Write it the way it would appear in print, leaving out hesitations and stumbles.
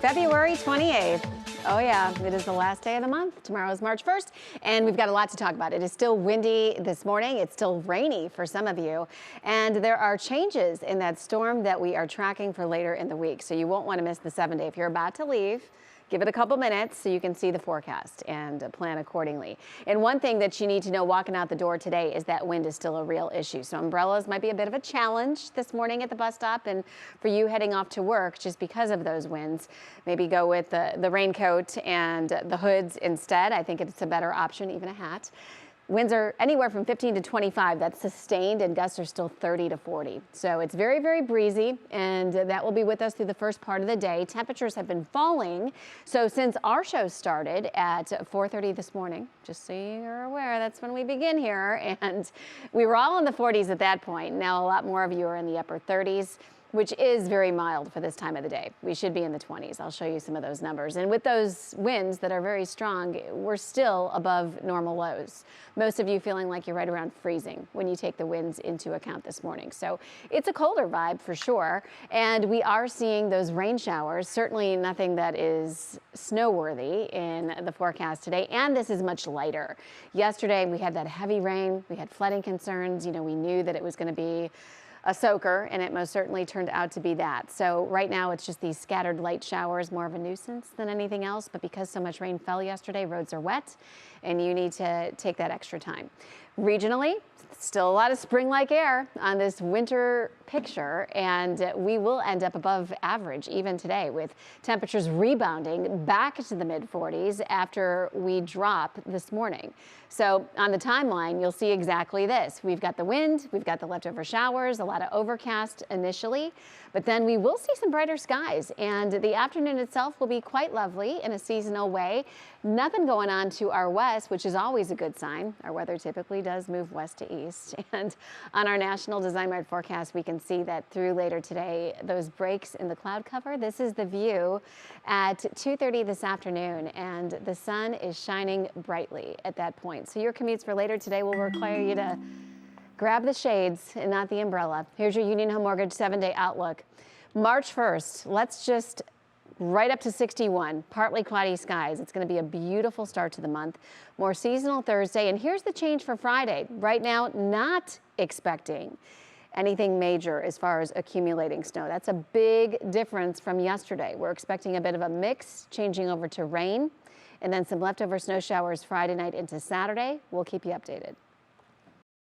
February 28th. Oh yeah, it is the last day of the month. Tomorrow is March 1st, and we've got a lot to talk about. It is still windy this morning. It's still rainy for some of you, and there are changes in that storm that we are tracking for later in the week. So you won't want to miss the 7-day. If you're about to leave, give it a couple minutes so you can see the forecast and plan accordingly. And one thing that you need to know walking out the door today is that wind is still a real issue. So umbrellas might be a bit of a challenge this morning at the bus stop, and for you heading off to work just because of those winds, maybe go with the raincoat and the hoods instead. I think it's a better option, even a hat. Winds are anywhere from 15 to 25. That's sustained, and gusts are still 30 to 40. So it's very, very breezy, and that will be with us through the first part of the day. Temperatures have been falling. So since our show started at 4:30 this morning, just so you're aware, that's when we begin here. And we were all in the 40s at that point. Now a lot more of you are in the upper 30s. Which is very mild for this time of the day. We should be in the 20s. I'll show you some of those numbers. And with those winds that are very strong, we're still above normal lows. Most of you feeling like you're right around freezing when you take the winds into account this morning. So it's a colder vibe for sure. And we are seeing those rain showers, certainly nothing that is snow-worthy in the forecast today. And this is much lighter. Yesterday, we had that heavy rain. We had flooding concerns. You know, we knew that it was going to be a soaker, and it most certainly turned out to be that. So right now it's just these scattered light showers, more of a nuisance than anything else. But because so much rain fell yesterday, roads are wet, and you need to take that extra time. Regionally, still a lot of spring-like air on this winter picture, and we will end up above average even today, with temperatures rebounding back to the mid-40s after we drop this morning. So on the timeline, you'll see exactly this. We've got the wind, we've got the leftover showers, a lot of overcast initially, but then we will see some brighter skies, and the afternoon itself will be quite lovely in a seasonal way. Nothing going on to our west, which is always a good sign. Our weather typically does move west to east. And on our National Design Mart forecast, we can see that through later today, those breaks in the cloud cover. This is the view at 2:30 this afternoon, and the sun is shining brightly at that point. So your commutes for later today will require you to grab the shades and not the umbrella. Here's your Union Home Mortgage 7-day outlook. March 1st, let's just right up to 61, partly cloudy skies. It's going to be a beautiful start to the month. More seasonal Thursday. And here's the change for Friday. Right now, not expecting anything major as far as accumulating snow. That's a big difference from yesterday. We're expecting a bit of a mix, changing over to rain, and then some leftover snow showers Friday night into Saturday. We'll keep you updated.